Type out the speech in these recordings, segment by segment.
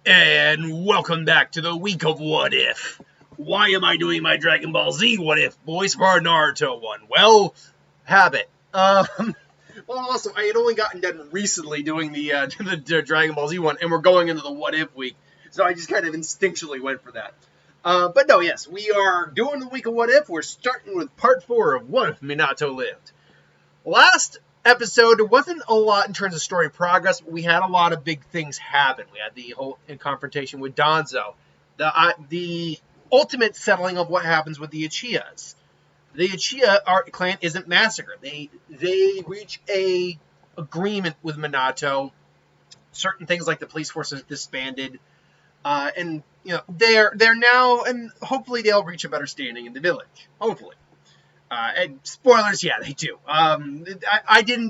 And welcome back to the week of What If. Why am I doing my Dragon Ball Z What If voice for our Naruto one? Well, habit. Well, also, I had only gotten done recently doing the Dragon Ball Z one, and we're going into the What If week, so I just kind of instinctually went for that. But no, yes, we are doing the week of What If. We're starting with part 4 of What If Minato Lived. Last episode, there wasn't a lot in terms of story progress, but we had a lot of big things happen. We had the whole confrontation with Danzo, the ultimate settling of what happens with the Uchihas. The Uchiha clan isn't massacred. They reach a agreement with Minato. Certain things like the police force is disbanded, and they're now, and hopefully they'll reach a better standing in the village. Hopefully. And spoilers, yeah, they do. I didn't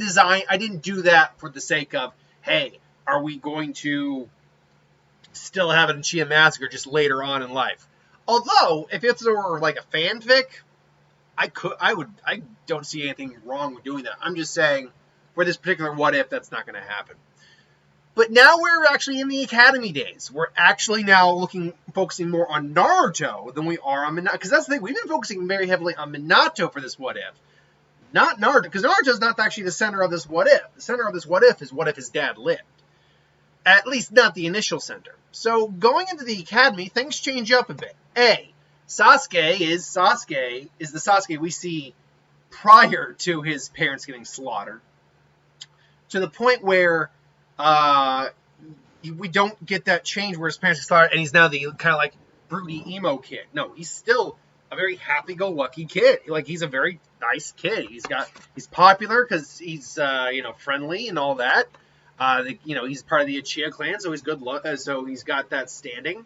do that for the sake of, hey, are we going to still have an Uchiha massacre just later on in life? Although, if it were like a fanfic, I don't see anything wrong with doing that. I'm just saying, for this particular what if, that's not going to happen. But now we're actually in the Academy days. We're actually now focusing more on Naruto than we are on Minato. Because that's the thing, we've been focusing very heavily on Minato for this what if. Not Naruto, because Naruto's not actually the center of this what if. The center of this what if is what if his dad lived. At least not the initial center. So going into the Academy, things change up a bit. Sasuke is the Sasuke we see prior to his parents getting slaughtered. To the point where we don't get that change where his parents get slaughtered and he's now the kind of like broody emo kid. No, he's still a very happy-go-lucky kid. Like, he's a very nice kid. He's popular because he's friendly and all that. He's part of the Uchiha clan, so he's so he's got that standing.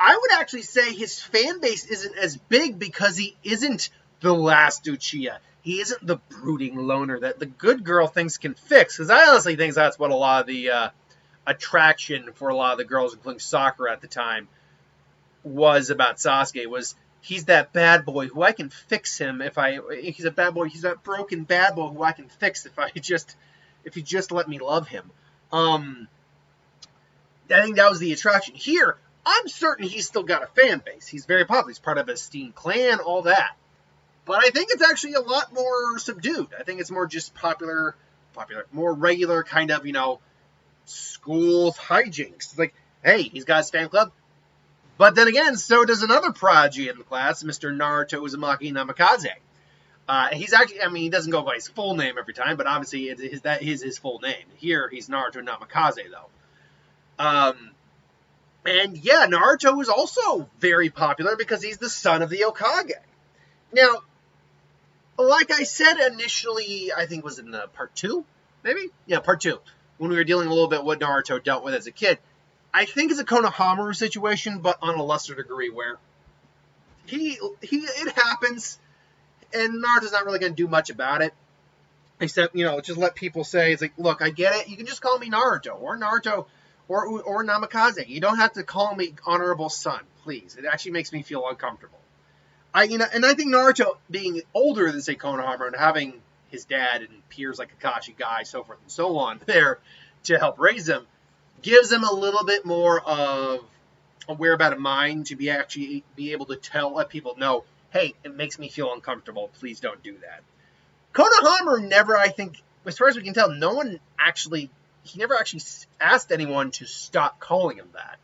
I would actually say his fan base isn't as big because he isn't the last Uchiha. He isn't the brooding loner that the good girl thinks can fix. Because I honestly think that's what a lot of the attraction for a lot of the girls, including Sakura at the time, was about Sasuke. Was he's that bad boy who I can fix him he's a bad boy. He's that broken bad boy who I can fix if you just let me love him. I think that was the attraction. Here, I'm certain he's still got a fan base. He's very popular. He's part of a esteemed clan, all that. But I think it's actually a lot more subdued. I think it's more just popular, more regular kind of, school hijinks. Like, hey, he's got his fan club. But then again, so does another prodigy in the class, Mr. Naruto Uzumaki Namikaze. He's actually, he doesn't go by his full name every time, but obviously that is his full name. Here, he's Naruto Namikaze, though. And yeah, Naruto is also very popular because he's the son of the Hokage. Now, like I said initially, I think was in part 2, maybe? Yeah, part 2, when we were dealing a little bit what Naruto dealt with as a kid. I think it's a Konohamaru situation, but on a lesser degree, where it happens, and Naruto's not really going to do much about it, except, just let people say, it's like, look, I get it, you can just call me Naruto, or Namikaze. You don't have to call me Honorable Son, please. It actually makes me feel uncomfortable. I think Naruto being older than, say, Konohamaru and having his dad and peers like Kakashi Guy, so forth and so on, there to help raise him, gives him a little bit more of a whereabout of mind to be able to let people know, hey, it makes me feel uncomfortable. Please don't do that. Konohamaru never, I think, as far as we can tell, he never actually asked anyone to stop calling him that.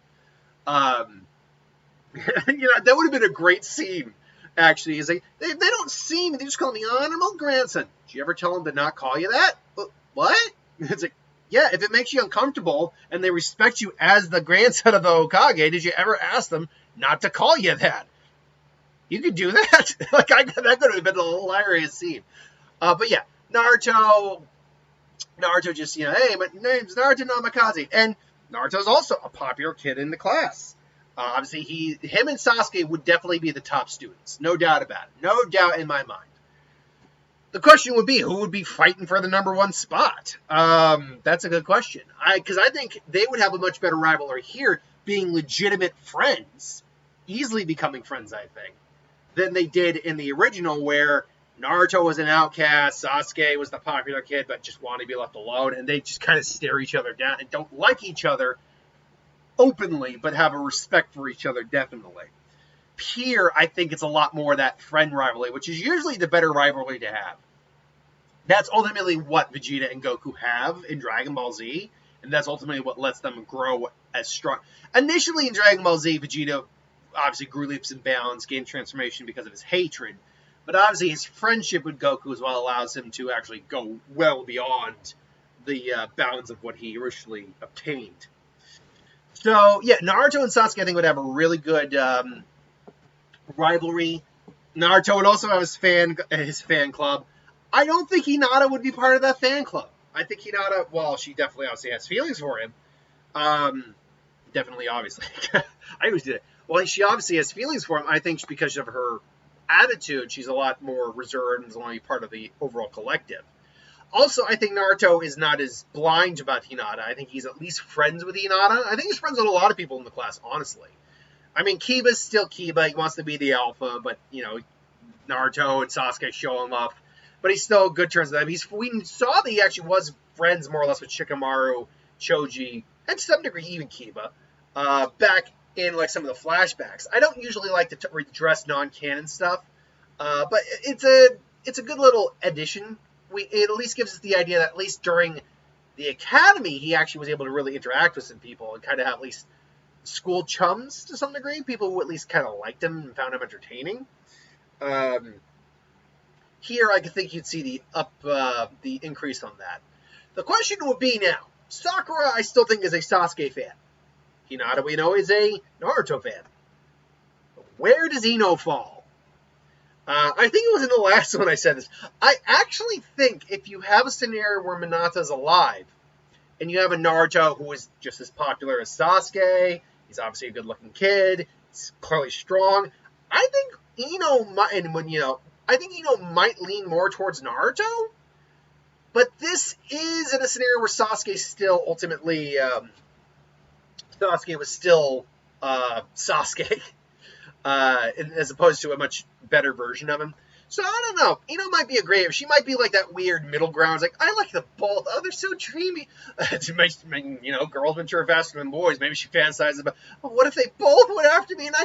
That would have been a great scene. Actually, is like they don't see me; they just call me honorable grandson. Did you ever tell them to not call you that? What? It's like, yeah, if it makes you uncomfortable and they respect you as the grandson of the Hokage, did you ever ask them not to call you that? You could do that. That could have been a hilarious scene. But yeah, Naruto just, hey, my name's Naruto Namikaze. And Naruto's also a popular kid in the class. Obviously, him and Sasuke would definitely be the top students. No doubt about it. No doubt in my mind. The question would be, who would be fighting for the number 1 spot? That's a good question. Because I think they would have a much better rivalry here, being legitimate friends. Easily becoming friends, I think, than they did in the original, where Naruto was an outcast, Sasuke was the popular kid, but just wanted to be left alone, and they just kind of stare each other down and don't like each other. openly, but have a respect for each other, definitely. Here, I think it's a lot more that friend rivalry, which is usually the better rivalry to have. That's ultimately what Vegeta and Goku have in Dragon Ball Z, and that's ultimately what lets them grow as strong. Initially in Dragon Ball Z, Vegeta obviously grew leaps and bounds, gained transformation because of his hatred, but obviously his friendship with Goku as well allows him to actually go well beyond the bounds of what he originally obtained. So, yeah, Naruto and Sasuke, I think, would have a really good rivalry. Naruto would also have his fan club. I don't think Hinata would be part of that fan club. I think Hinata, well, she definitely obviously has feelings for him. Definitely, obviously. I always did it. Well, she obviously has feelings for him. I think because of her attitude, she's a lot more reserved and is only part of the overall collective. Also, I think Naruto is not as blind about Hinata. I think he's at least friends with Hinata. I think he's friends with a lot of people in the class, honestly. I mean, Kiba's still Kiba. He wants to be the alpha, but, Naruto and Sasuke show him up. But he's still good terms with them. We saw that he actually was friends, more or less, with Shikamaru, Choji, and to some degree even Kiba, back in like some of the flashbacks. I don't usually like to redress non-canon stuff, but it's a good little addition. It at least gives us the idea that at least during the academy, he actually was able to really interact with some people and kind of have at least school chums to some degree, people who at least kind of liked him and found him entertaining. Here, I think you'd see the increase on that. The question would be now, Sakura, I still think, is a Sasuke fan. Hinata, we know, is a Naruto fan. Where does Ino fall? I think it was in the last one I said this. I actually think if you have a scenario where Minato's alive, and you have a Naruto who is just as popular as Sasuke, he's obviously a good-looking kid, he's clearly strong, I think Ino might lean more towards Naruto, but this is in a scenario where Sasuke still ultimately, Sasuke was still Sasuke, as opposed to a much better version of him. So I don't know. Ino might be a great. She might be like that weird middle ground. It's like, I like the both. Oh, they're so dreamy. Girls mature faster than boys. Maybe she fantasizes about, well, what if they both went after me and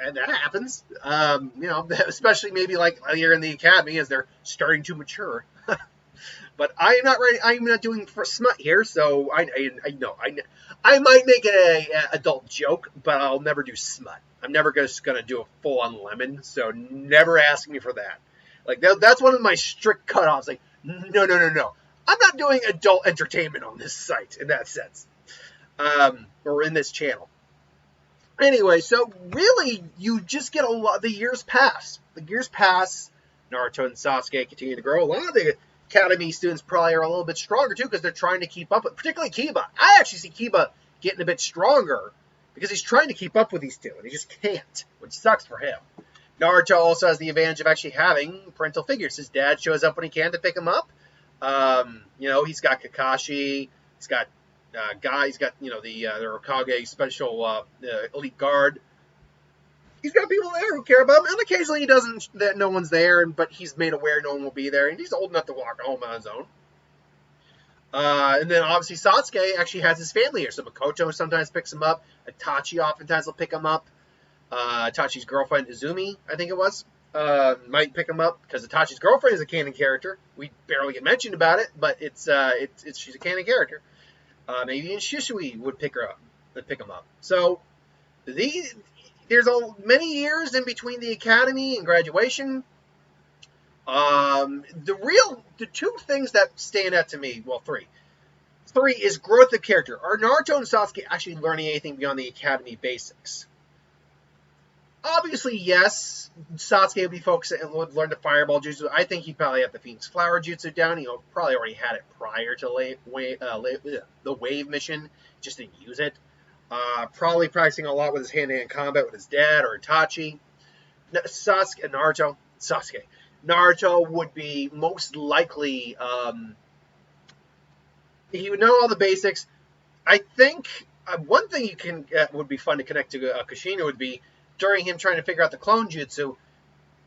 and that happens. Especially maybe like here in the academy as they're starting to mature. But I'm not ready. I'm not doing for smut here, so I know I might make it a adult joke, but I'll never do smut. I'm never just gonna do a full on lemon, so never ask me for that. Like that's one of my strict cutoffs. Like no. I'm not doing adult entertainment on this site in that sense, or in this channel. Anyway, so really, you just get a lot. The years pass. Naruto and Sasuke continue to grow. A lot of the academy students probably are a little bit stronger too because they're trying to keep up with, particularly Kiba. I actually see Kiba getting a bit stronger because he's trying to keep up with these two and he just can't, which sucks for him. Naruto also has the advantage of actually having parental figures. His dad shows up when he can to pick him up. He's got Kakashi. He's got he's got the Hokage special elite guard. He's got people there who care about him, and occasionally he doesn't. That no one's there, but he's made aware no one will be there, and he's old enough to walk home on his own. And then obviously Sasuke actually has his family here, so Makoto sometimes picks him up. Itachi oftentimes will pick him up. Itachi's girlfriend Izumi, I think it was, might pick him up because Itachi's girlfriend is a canon character. We barely get mentioned about it, but it's she's a canon character. Maybe even Shisui would pick him up. So there's many years in between the academy and graduation. The two things that stand out to me, well, three. Three is growth of character. Are Naruto and Sasuke actually learning anything beyond the academy basics? Obviously, yes. Sasuke would be focusing and would learn the fireball jutsu. I think he'd probably have the Phoenix Flower jutsu down. He probably already had it prior to the wave mission, just didn't use it. Probably practicing a lot with his hand-to-hand combat with his dad or Itachi. Naruto would be most likely, he would know all the basics. I think one thing would be fun to connect to Kushina would be during him trying to figure out the clone jutsu,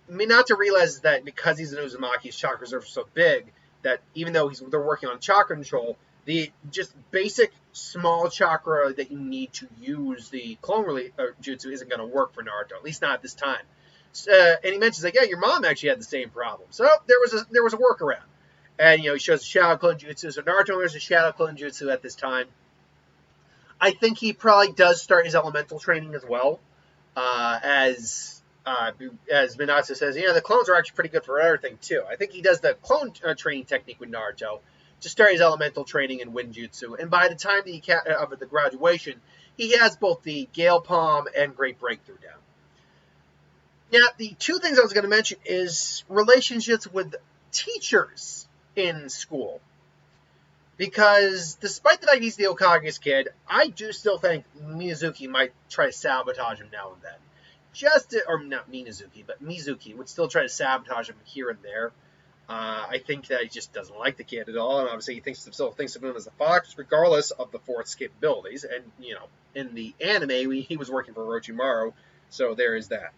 Minato realizes that because he's an Uzumaki, his chakra reserves are so big that even though they're working on chakra control, The just basic small chakra that you need to use the clone jutsu isn't going to work for Naruto, at least not at this time. And he mentions like, yeah, your mom actually had the same problem. So there was a workaround. And he shows the shadow clone jutsu. So Naruto learns the shadow clone jutsu at this time. I think he probably does start his elemental training as well, as Minato says. The clones are actually pretty good for everything too. I think he does the clone training technique with Naruto to start his elemental training in Winjutsu. And by the time of the graduation, he has both the Gale Palm and Great Breakthrough down. Now, the two things I was going to mention is relationships with teachers in school. Because despite the fact he's the Hokage's kid, I do still think Mizuki might try to sabotage him now and then. Or not Minazuki, but Mizuki would still try to sabotage him here and there. I think that he just doesn't like the kid at all, and obviously he still thinks of him as a fox, regardless of the Fourth's capabilities. And, in the anime, he was working for Orochimaru, so there is that.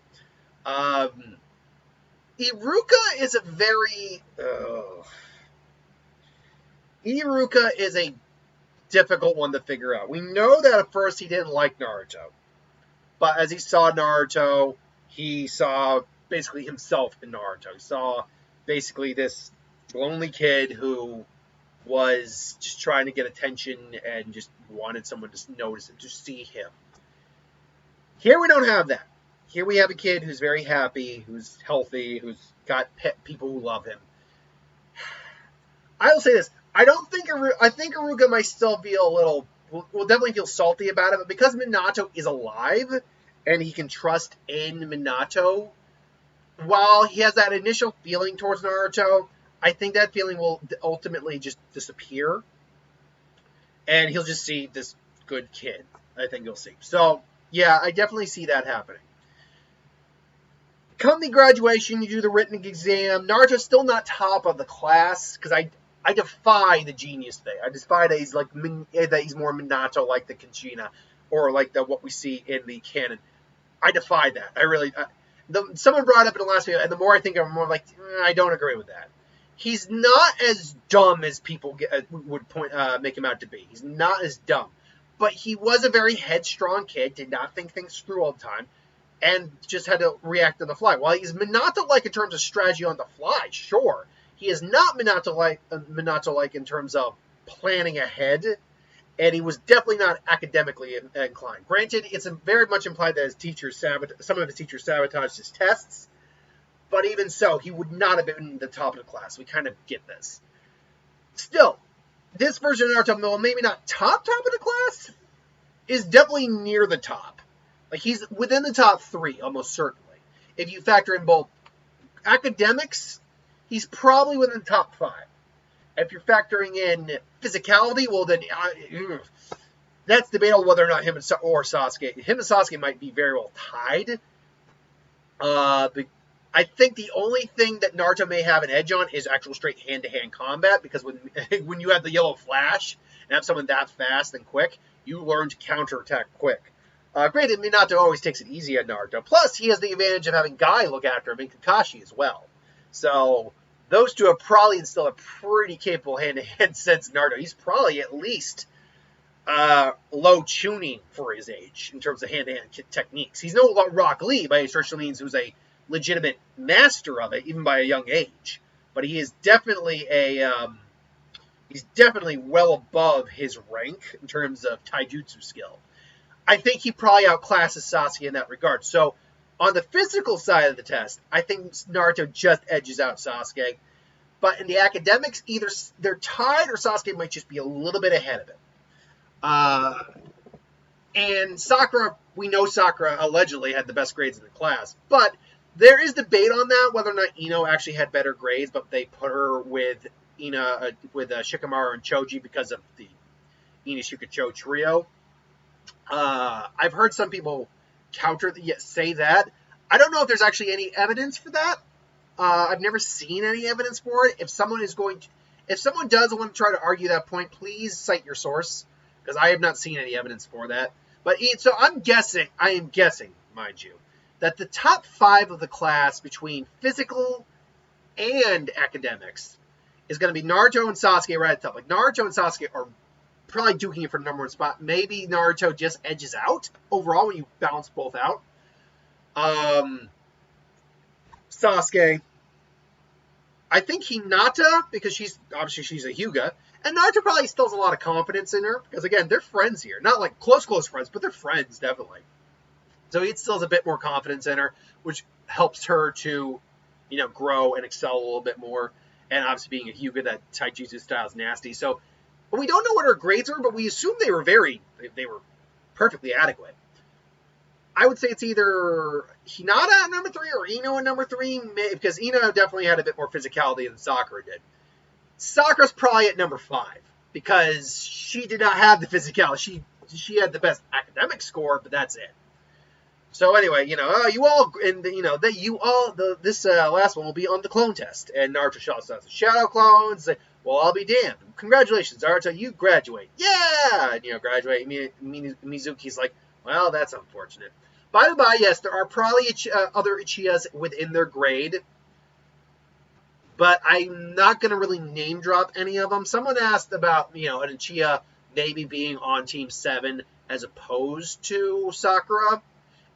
Iruka is Iruka is a difficult one to figure out. We know that at first he didn't like Naruto. But as he saw Naruto, he saw basically himself in Naruto. He saw basically this lonely kid who was just trying to get attention and just wanted someone to notice him, to see him. Here we don't have that. Here we have a kid who's very happy, who's healthy, who's got people who love him. I will say this. I think Iruka might still feel will definitely feel salty about it, but because Minato is alive and he can trust in Minato, while he has that initial feeling towards Naruto, I think that feeling will ultimately just disappear. And he'll just see this good kid. I think you'll see. So, yeah, I definitely see that happening. Come the graduation, you do the written exam. Naruto's still not top of the class, because I defy the genius thing. I defy that he's more Minato like the Kanshina, or like what we see in the canon. I defy that. I really. Someone brought up in the last video, and the more I think of him, more like I don't agree with that. He's not as dumb as people would make him out to be. He's not as dumb, but he was a very headstrong kid. Did not think things through all the time, and just had to react on the fly. While he's Minato-like in terms of strategy on the fly, sure. He is not Minato-like in terms of planning ahead, and he was definitely not academically inclined. Granted, it's very much implied that some of his teachers sabotaged his tests, but even so, he would not have been the top of the class. We kind of get this. Still, this version of Naruto, though maybe not top of the class, is definitely near the top. Like, he's within the top 3, almost certainly. If you factor in both academics, he's probably within the top 5. If you're factoring in physicality, well, then that's debatable whether or not him or Sasuke. Him and Sasuke might be very well tied. But I think the only thing that Naruto may have an edge on is actual straight hand-to-hand combat, because when you have the yellow flash and have someone that fast and quick, you learn to counterattack quick. Granted, Minato always takes it easy at Naruto. Plus, he has the advantage of having Guy look after him and Kakashi as well. So those two are probably still a pretty capable hand-to-hand sense Naruto. He's probably at least low tuning for his age in terms of hand-to-hand techniques. He's no Rock Lee by any stretch of the means, who's a legitimate master of it, even by a young age. But he is definitely he's definitely well above his rank in terms of taijutsu skill. I think he probably outclasses Sasuke in that regard. So, on the physical side of the test, I think Naruto just edges out Sasuke. But in the academics, either they're tied or Sasuke might just be a little bit ahead of him. And Sakura, we know Sakura allegedly had the best grades in the class. But there is debate on that, whether or not Ino actually had better grades, but they put her with Shikamaru and Choji because of the Ino-Shikacho trio. I've heard some people say that. I don't know if there's actually any evidence for that. I've never seen any evidence for it. If someone does want to try to argue that point, please cite your source, because I have not seen any evidence for that. But so I am guessing, mind you, that the top 5 of the class between physical and academics is going to be Naruto and Sasuke right at the top. Like, Naruto and Sasuke are probably duking it for the number one spot. Maybe Naruto just edges out overall when you balance both out. Sasuke. I think Hinata, because she's a Hyuga, and Naruto probably still has a lot of confidence in her, because again, they're friends here. Not like close friends, but they're friends, definitely. So he still has a bit more confidence in her, which helps her to, grow and excel a little bit more. And obviously being a Hyuga, that Taijutsu style is nasty. So we don't know what her grades were, but we assume they were perfectly adequate. I would say it's either Hinata at number 3 or Ino at number 3, because Ino definitely had a bit more physicality than Sakura did. Sakura's probably at number 5, because she did not have the physicality. She had the best academic score, but that's it. So anyway, this last one will be on the clone test, and Naruto shouts out the shadow clones. Well, I'll be damned. Congratulations, Naruto, you graduate. Yeah, and, graduate. Mizuki's like, well, that's unfortunate. By the by, yes, there are probably other Uchihas within their grade, but I'm not going to really name drop any of them. Someone asked about, an Uchiha maybe being on Team 7 as opposed to Sakura.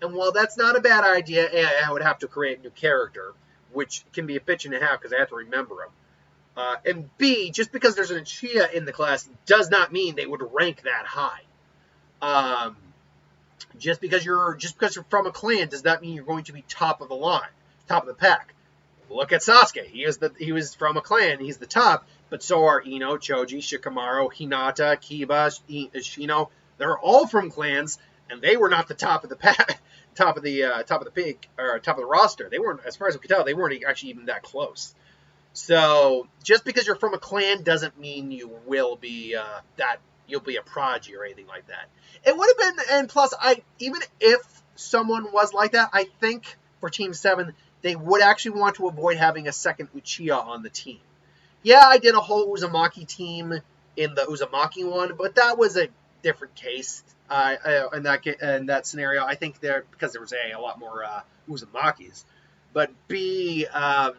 And while that's not a bad idea, I would have to create a new character, which can be a bitch and a half because I have to remember them. And B, just because there's an Uchiha in the class does not mean they would rank that high. Just because you're from a clan does not mean you're going to be top of the line, top of the pack. Look at Sasuke. He was from a clan. He's the top, but so are Ino, Choji, Shikamaru, Hinata, Kiba, Shino. They're all from clans, and they were not the top of the pack, top of the roster. They weren't, as far as we could tell, they weren't actually even that close. So just because you're from a clan doesn't mean you will be you'll be a prodigy or anything like that. It would have been, and plus, even if someone was like that, I think for Team 7, they would actually want to avoid having a second Uchiha on the team. Yeah, I did a whole Uzumaki team in the Uzumaki one, but that was a different case in that scenario. I think because there was a lot more Uzumakis. But B, I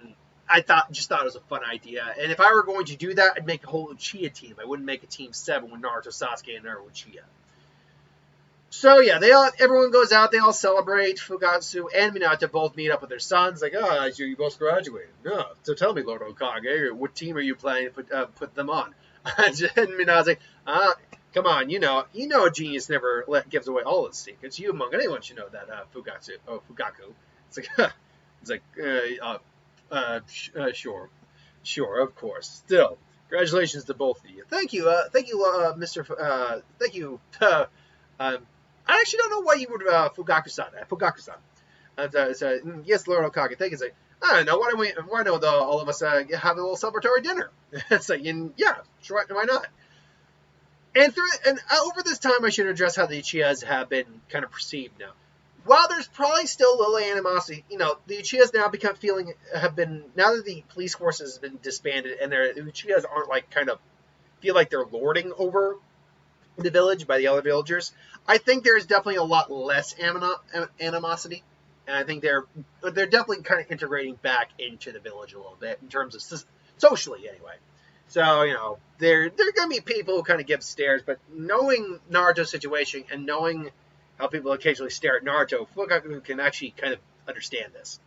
just thought it was a fun idea. And if I were going to do that, I'd make a whole Uchiha team. I wouldn't make a Team 7 with Naruto, Sasuke, and Naruto Uchiha. So yeah, everyone goes out, they all celebrate. Fugatsu and Minato both meet up with their sons, like, you both graduated. No, so tell me, Lord Hokage, what team are you planning to put them on? And Minato's like, come on, a genius never gives away all his secrets. You among anyone should know that, Fugaku. It's like, sure, of course. Still, congratulations to both of you. Thank you, Mr. Thank you. I actually don't know why you would Fugaku-san. Yes, Lord Hokage. Thank you. It's like, I don't know. Why don't all of us have a little celebratory dinner? It's like, yeah, sure, why not? And over this time, I should address how the Uchihas have been kind of perceived now. While there's probably still a little animosity, the Uchihas now now that the police force has been disbanded and the Uchihas aren't feel like they're lording over the village by the other villagers, I think there's definitely a lot less animosity, and I think they're definitely kind of integrating back into the village a little bit in terms of socially anyway. So there are going to be people who kind of give stares, but knowing Naruto's situation and knowing how people occasionally stare at Naruto, Fugaku can actually kind of understand this,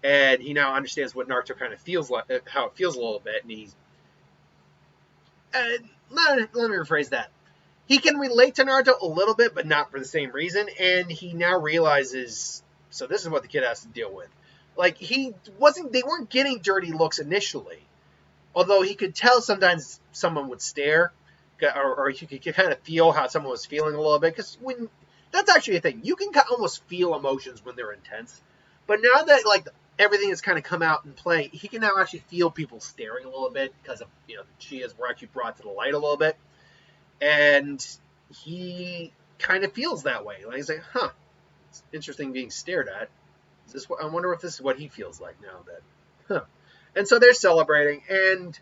and he now understands what Naruto kind of feels like, how it feels a little bit, and he's let me rephrase that. He can relate to Naruto a little bit, but not for the same reason, and he now realizes, so this is what the kid has to deal with. Like, they weren't getting dirty looks initially, although he could tell sometimes someone would stare, or he could kind of feel how someone was feeling a little bit, because that's actually a thing. You can almost feel emotions when they're intense, but now that, everything has kind of come out in play, he can now actually feel people staring a little bit, because of, the Chias were actually brought to the light a little bit. And he kind of feels that way. He's like, it's interesting being stared at. I wonder if this is what he feels like now. And so they're celebrating, and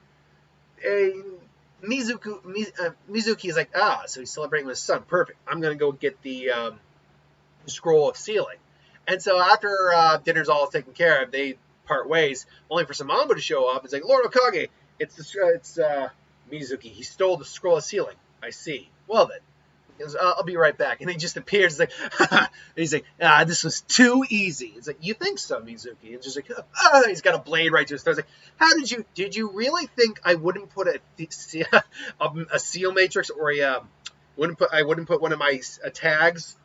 Mizuki is like, so he's celebrating with his son. Perfect. I'm going to go get the scroll of sealing. And so after dinner's all taken care of, they part ways, only for Samamba to show up. It's like, Lord Hokage, It's Mizuki. He stole the scroll of sealing. I see. Well then. He goes, I'll be right back. And he just appears like, he's like, this was too easy. It's like, you think so, Mizuki? And just like, he's got a blade right to his throat. It's like, did you really think I wouldn't put a seal matrix or I wouldn't put one of my tags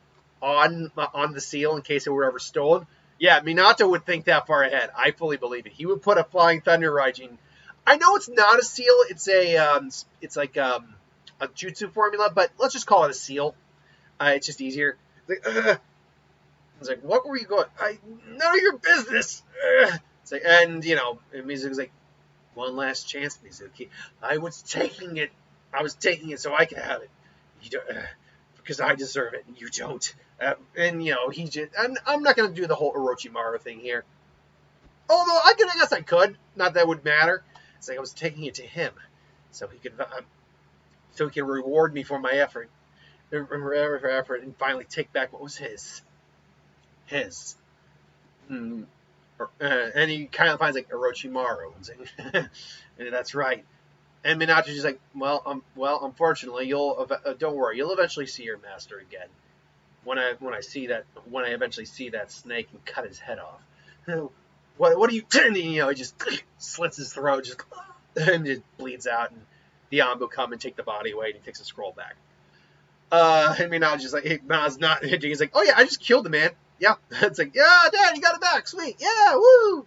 on the seal in case it were ever stolen? Yeah, Minato would think that far ahead. I fully believe it. He would put a Flying Thunder Raijin. I know it's not a seal. It's like a jutsu formula, but let's just call it a seal. It's just easier. It's like, what were you going? None of your business. It's like, and Mizuki's like, one last chance, Mizuki. I was taking it so I could have it. You don't, because I deserve it, and you don't. He just, and I'm not going to do the whole Orochimaru thing here. Although I guess I could. Not that it would matter. It's like I was taking it to him, so he could reward me for my effort, and finally take back what was his. And he kind of finds like Orochimaru, and that's right. And Minato's just like, well, unfortunately, don't worry, you'll eventually see your master again. When I eventually see that snake and cut his head off. What do you? He just slits his throat, and just bleeds out, and the Anbu come and take the body away, and he takes the scroll back. And Minato's just like, Minato's not. He's like, oh yeah, I just killed the man. Yeah, it's like, yeah, Dad, you got it back, sweet, yeah, woo.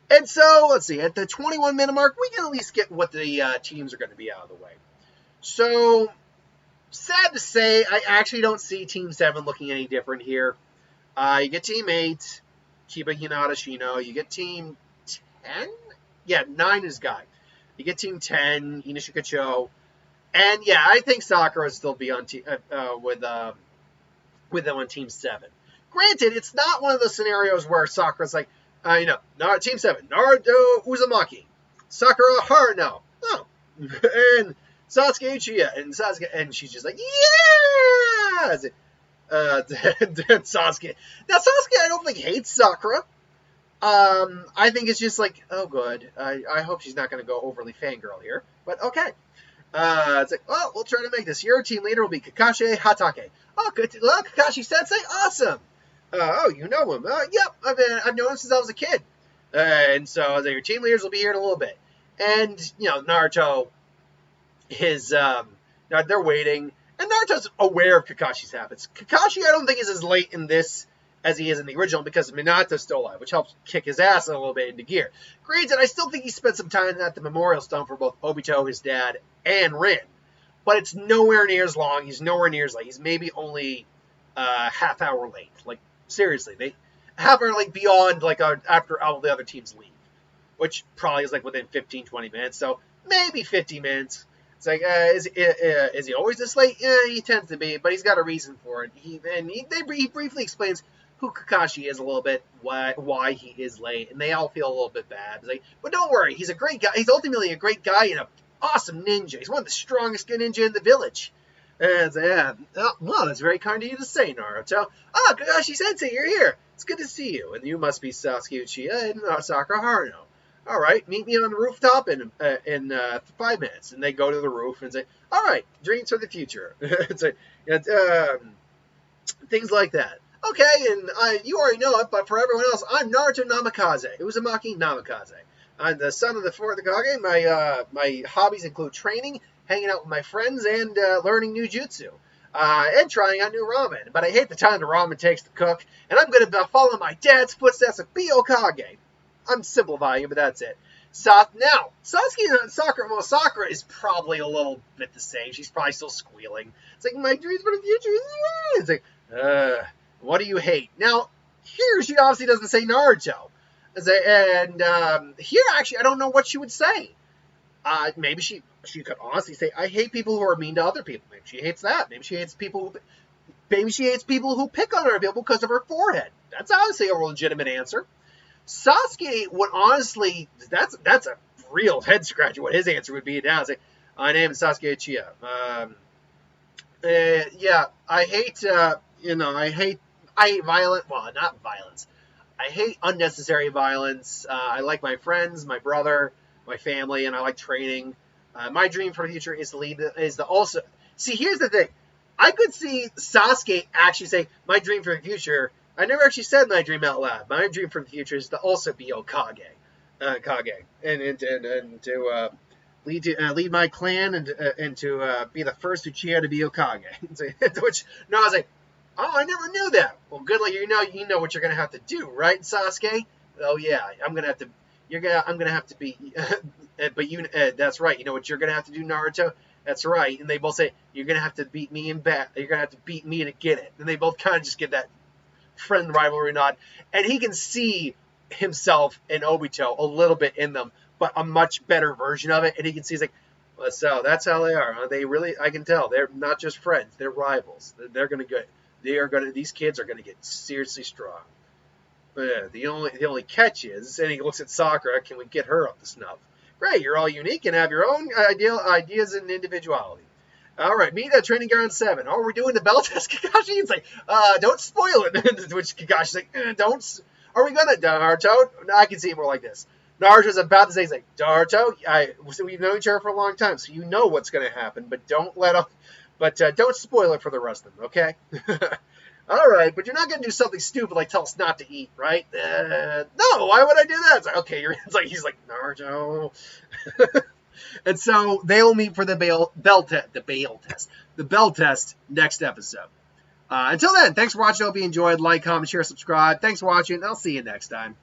And so, let's see, at the 21-minute mark, we can at least get what the teams are going to be out of the way. So, sad to say, I actually don't see Team 7 looking any different here. You get Team 8, Kiba, Hinata, Shino. You get Team 10? Yeah, 9 is Guy. You get Team 10, Inishika Cho. And, yeah, I think Sakura will still be on with them on Team 7. Granted, it's not one of those scenarios where Sakura's like, Team 7, Naruto Uzumaki, Sakura Haruno, and Sasuke Uchiha, and she's just like, yeah! Sasuke. Now, Sasuke, I don't think hates Sakura. I think it's just like, oh, good. I hope she's not going to go overly fangirl here, but okay. It's like, well, we'll try to make this. Your team leader will be Kakashi Hatake. Oh, good. Kakashi Sensei, awesome. You know him. Yep, I've known him since I was a kid. And so your team leaders will be here in a little bit. And, Naruto they're waiting. And Naruto's aware of Kakashi's habits. Kakashi, I don't think, is as late in this as he is in the original because Minato's still alive, which helps kick his ass a little bit into gear. Granted, I still think he spent some time at the memorial stone for both Obito, his dad, and Rin. But it's nowhere near as long. He's nowhere near as late. He's maybe only a half hour late. Like, seriously, half hour late beyond, after all the other teams leave. Which probably is, within 15, 20 minutes. So, maybe 50 minutes. It's like, is he always this late? Yeah, he tends to be, but he's got a reason for it. He briefly explains who Kakashi is a little bit, why he is late, and they all feel a little bit bad. It's like, but don't worry, he's a great guy. He's ultimately a great guy and an awesome ninja. He's one of the strongest ninja in the village. And it's like, yeah, well, that's very kind of you to say, Naruto. Kakashi Sensei, you're here. It's good to see you. And you must be Sasuke Uchiha and Sakura Haruno. All right, meet me on the rooftop in 5 minutes. And they go to the roof and say, all right, dreams for the future. It's like, things like that. Okay, and you already know it, but for everyone else, I'm Naruto Namikaze, Uzumaki Namikaze. I'm the son of the fourth Hokage. My hobbies include training, hanging out with my friends, and learning new jutsu. And trying out new ramen. But I hate the time the ramen takes to cook, and I'm going to follow my dad's footsteps and be Hokage. I'm simplifying it, but that's it. Now, Sasuke and Sakura, well, Sakura is probably a little bit the same. She's probably still squealing. It's like, my dreams for the future. It's like, what do you hate? Now, here she obviously doesn't say Naruto. And here, actually, I don't know what she would say. Maybe she could honestly say, I hate people who are mean to other people. Maybe she hates that. Maybe she hates people who pick on other people because of her forehead. That's obviously a legitimate answer. Sasuke would honestly, that's a real head scratcher what his answer would be now. It's like, my name is Sasuke Uchiha. I hate not violence. I hate unnecessary violence. I like my friends, my brother. my family, and I like training. My dream for the future is to lead. Also see. Here's the thing. I could see Sasuke actually say, "My dream for the future." I never actually said my dream out loud. My dream for the future is to also be Okage, and to lead my clan and to be the first Uchiha to be Okage. Which no, I was like, oh, I never knew that. Well, good luck. You know what you're gonna have to do, right, Sasuke? Oh yeah, I'm gonna have to. I'm gonna have to be. But that's right. You know what you're gonna have to do, Naruto? That's right. And they both say, you're gonna have to beat me in bat. You're gonna have to beat me to get it. And they both kind of just get that friend rivalry nod, and he can see himself and Obito a little bit in them, but a much better version of it. And he can see, he's like, well, so that's how they are. Huh? They really, I can tell, they're not just friends, they're rivals. They're gonna get, these kids are gonna get seriously strong. The only catch is, and he looks at Sakura, can we get her up to snuff? Great, you're all unique and have your own ideas and individuality. All right, meet at training ground 7. Oh, we're doing the bell test, Kakashi. He's like, don't spoil it. Which Kakashi's like, don't. Are we gonna, Naruto? I can see it more like this. Naruto's about to say, he's like, Naruto, we've known each other for a long time, so you know what's gonna happen, but don't spoil it for the rest of them, okay? All right, but you're not gonna do something stupid like tell us not to eat, right? No, why would I do that? It's like, okay, he's like Naruto. And so they'll meet for the bell test next episode. Until then, thanks for watching. I hope you enjoyed. Like, comment, share, subscribe. Thanks for watching. I'll see you next time.